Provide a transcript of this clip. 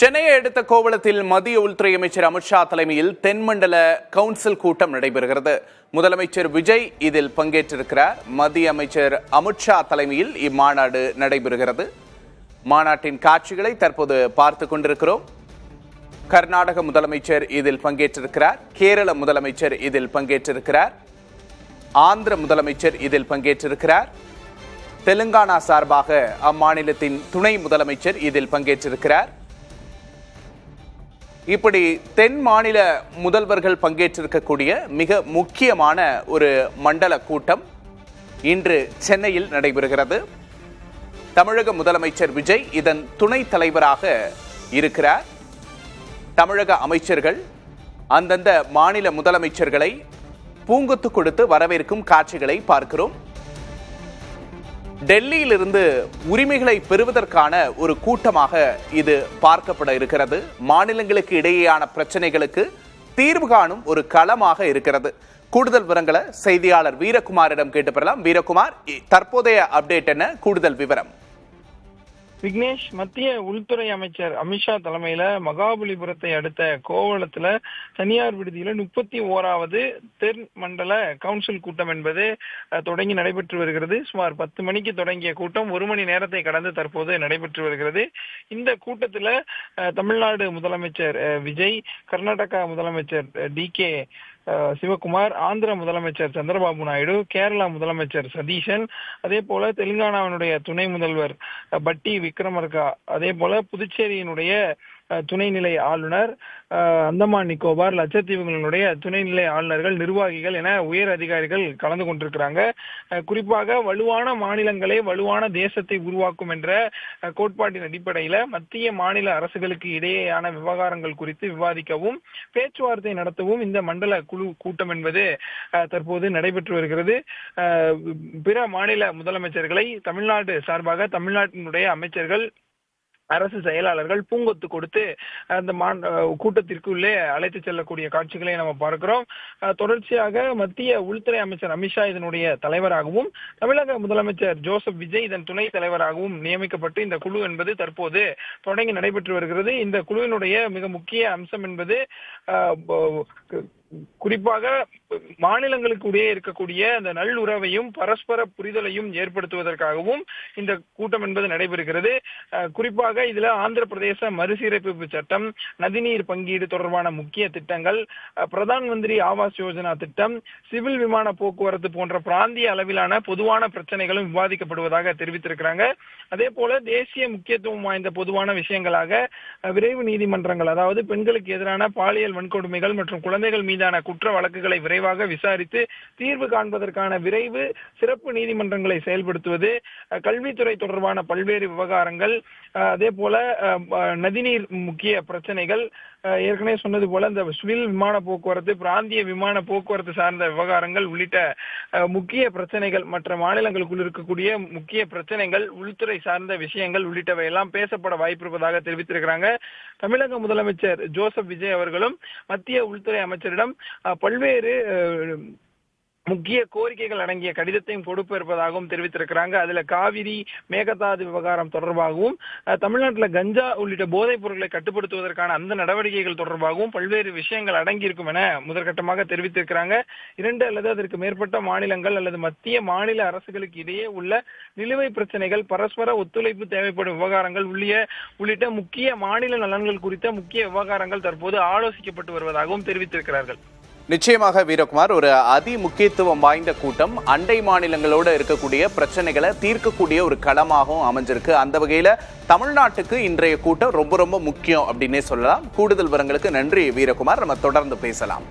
சென்னையை அடுத்த கோவளத்தில் மத்திய உள்துறை அமைச்சர் அமித்ஷா தலைமையில் தென்மண்டல கவுன்சில் கூட்டம் நடைபெறுகிறது. முதலமைச்சர் விஜய் இதில் பங்கேற்றிருக்கிறார். மத்திய அமைச்சர் அமித்ஷா தலைமையில் இம்மாநாடு நடைபெறுகிறது. மாநாட்டின் காட்சிகளை தற்போது பார்த்துக் கொண்டிருக்கிறோம். கர்நாடக முதலமைச்சர் இதில் பங்கேற்றிருக்கிறார். கேரள முதலமைச்சர் இதில் பங்கேற்றிருக்கிறார். ஆந்திர முதலமைச்சர் இதில் பங்கேற்றிருக்கிறார். தெலுங்கானா சார்பாக அம்மாநிலத்தின் துணை முதலமைச்சர் இதில் பங்கேற்றிருக்கிறார். இப்படி தென் மாநில முதல்வர்கள் பங்கேற்றிருக்கக்கூடிய மிக முக்கியமான ஒரு மண்டல கூட்டம் இன்று சென்னையில் நடைபெறுகிறது. தமிழக முதலமைச்சர் விஜய் இதன் துணைத் தலைவராக இருக்கிறார். தமிழக அமைச்சர்கள் அந்தந்த மாநில முதலமைச்சர்களை பூங்கொத்து கொடுத்து வரவேற்கும் காட்சிகளை பார்க்கிறோம். டெல்லியிலிருந்து உரிமைகளை பெறுவதற்கான ஒரு கூட்டமாக இது பார்க்கப்பட இருக்கிறது. மாநிலங்களுக்கு இடையேயான பிரச்சனைகளுக்கு தீர்வு காணும் ஒரு களமாக இருக்கிறது. கூடுதல் விவரங்களை செய்தியாளர் வீரகுமாரிடம் கேட்டு பெறலாம். வீரகுமார், தற்போதைய அப்டேட் என்ன? கூடுதல் விவரம். விக்னேஷ், மத்திய உள்துறை அமைச்சர் அமித்ஷா தலைமையில மகாபலிபுரத்தை அடுத்த கோவளத்துல தனியார் விடுதியில 31வது தென் மண்டல கவுன்சில் கூட்டம் என்பது தொடங்கி நடைபெற்று வருகிறது. சுமார் 10 மணிக்கு தொடங்கிய கூட்டம் 1 மணி நேரத்தை கடந்து தற்போது நடைபெற்று வருகிறது. இந்த கூட்டத்துல தமிழ்நாடு முதலமைச்சர் விஜய், கர்நாடகா முதலமைச்சர் டி.கே. சிவகுமார், ஆந்திர முதலமைச்சர் சந்திரபாபு நாயுடு, கேரளா முதலமைச்சர் சதீஷன், அதே போல தெலுங்கானாவினுடைய துணை முதல்வர் பட்டி விக்ரமர்கா, அதே போல புதுச்சேரியினுடைய துணைநிலை ஆளுநர், அந்தமான் நிக்கோபார், லட்சத்தீவுகளுடைய துணைநிலை ஆளுநர்கள், நிர்வாகிகள் என உயர் அதிகாரிகள் கலந்து கொண்டிருக்கிறாங்க. குறிப்பாக வலுவான மாநிலங்களே வலுவான தேசத்தை உருவாக்கும் என்ற கோட்பாட்டின் அடிப்படையில மத்திய மாநில அரசுகளுக்கு இடையேயான விவகாரங்கள் குறித்து விவாதிக்கவும் பேச்சுவார்த்தை நடத்தவும் இந்த மண்டல குழு கூட்டம் என்பது தற்போது நடைபெற்று வருகிறது. பிற மாநில முதலமைச்சர்களை தமிழ்நாடு சார்பாக தமிழ்நாட்டினுடைய அமைச்சர்கள், அரசு செயலாளர்கள் பூங்கொத்து கொடுத்து அந்த கூட்டத்திற்குள்ளே அழைத்து செல்லக்கூடிய காட்சிகளை நம்ம பார்க்கிறோம். தொடர்ச்சியாக மத்திய உள்துறை அமைச்சர் அமித்ஷா இதனுடைய தலைவராகவும், தமிழக முதலமைச்சர் ஜோசப் விஜய் இதன் துணை தலைவராகவும் நியமிக்கப்பட்டு இந்த குழு என்பது தற்போது தொடங்கி நடைபெற்று வருகிறது. இந்த குழுவினுடைய மிக முக்கிய அம்சம் என்பது குறிப்பாக மாநிலங்களுக்கு இடையே இருக்கக்கூடிய அந்த நல்லுறவையும் பரஸ்பர புரிதலையும் ஏற்படுத்துவதற்காகவும் இந்த கூட்டம் என்பது நடைபெறுகிறது. குறிப்பாக இதுல ஆந்திர பிரதேச மறுசீரமைப்பு சட்டம், நதிநீர் பங்கீடு தொடர்பான முக்கிய திட்டங்கள், பிரதான் மந்திரி ஆவாஸ் யோஜனா திட்டம், சிவில் விமான போக்குவரத்து போன்ற பிராந்திய அளவிலான பொதுவான பிரச்சனைகளும் விவாதிக்கப்படுவதாக தெரிவித்திருக்கிறாங்க. அதே போல தேசிய முக்கியத்துவம் வாய்ந்த பொதுவான விஷயங்களாக விரைவு நீதிமன்றங்கள், அதாவது பெண்களுக்கு எதிரான பாலியல் வன்கொடுமைகள் மற்றும் குழந்தைகள் மீதான குற்ற வழக்குகளை விரைவாக விசாரித்து தீர்வு காண்பதற்கான விரைவு சிறப்பு நீதிமன்றங்களை செயல்படுத்துவது, கல்வித்துறை தொடர்பான பல்வேறு விவகாரங்கள், அதே போல நதிநீர் முக்கிய பிரச்சனைகள், ஏற்கனவே சொன்னது போல இந்த சிவில் விமான போக்குவரத்து, பிராந்திய விமான போக்குவரத்து சார்ந்த விவகாரங்கள் உள்ளிட்ட முக்கிய பிரச்சனைகள், மற்ற மாநிலங்களுக்குள் இருக்கக்கூடிய முக்கிய பிரச்சனைகள், உள்துறை சார்ந்த விஷயங்கள் உள்ளிட்டவை எல்லாம் பேசப்பட வாய்ப்பிருப்பதாக தெரிவித்திருக்கிறாங்க. தமிழக முதலமைச்சர் ஜோசப் விஜய் அவர்களும் மத்திய உள்துறை அமைச்சரிடம் பல்வேறு முக்கிய கோரிக்கைகள் அடங்கிய கடிதத்தையும் கொடுக்க இருப்பதாகவும் தெரிவித்திருக்கிறாங்க. அதுல காவிரி மேகதாது விவகாரம் தொடர்பாகவும், தமிழ்நாட்டில் கஞ்சா உள்ளிட்ட போதைப் பொருட்களை கட்டுப்படுத்துவதற்கான அந்த நடவடிக்கைகள் தொடர்பாகவும் பல்வேறு விஷயங்கள் அடங்கியிருக்கும் என முதற்கட்டமாக தெரிவித்திருக்கிறாங்க. 2 அல்லது அதற்கு மேற்பட்ட மாநிலங்கள் அல்லது மத்திய மாநில அரசுகளுக்கு இடையே உள்ள நிலுவை பிரச்சனைகள், பரஸ்பர ஒத்துழைப்பு தேவைப்படும் விவகாரங்கள் உள்ளிட்ட முக்கிய மாநில நலன்கள் குறித்த முக்கிய விவகாரங்கள் தற்போது ஆலோசிக்கப்பட்டு வருவதாகவும் தெரிவித்திருக்கிறார்கள். நிச்சயமாக வீரகுமார், ஒரு அதி முக்கியத்துவம் வாய்ந்த கூட்டம், அண்டை மாநிலங்களோடு இருக்கக்கூடிய பிரச்சனைகளை தீர்க்கக்கூடிய ஒரு களமாகவும் அமைஞ்சிருக்கு. அந்த வகையில தமிழ்நாட்டுக்கு இன்றைய கூட்டம் ரொம்ப ரொம்ப முக்கியம் அப்படின்னே சொல்லலாம். கூடுதல் விவரங்களுக்கு நன்றி வீரகுமார். நம்ம தொடர்ந்து பேசலாம்.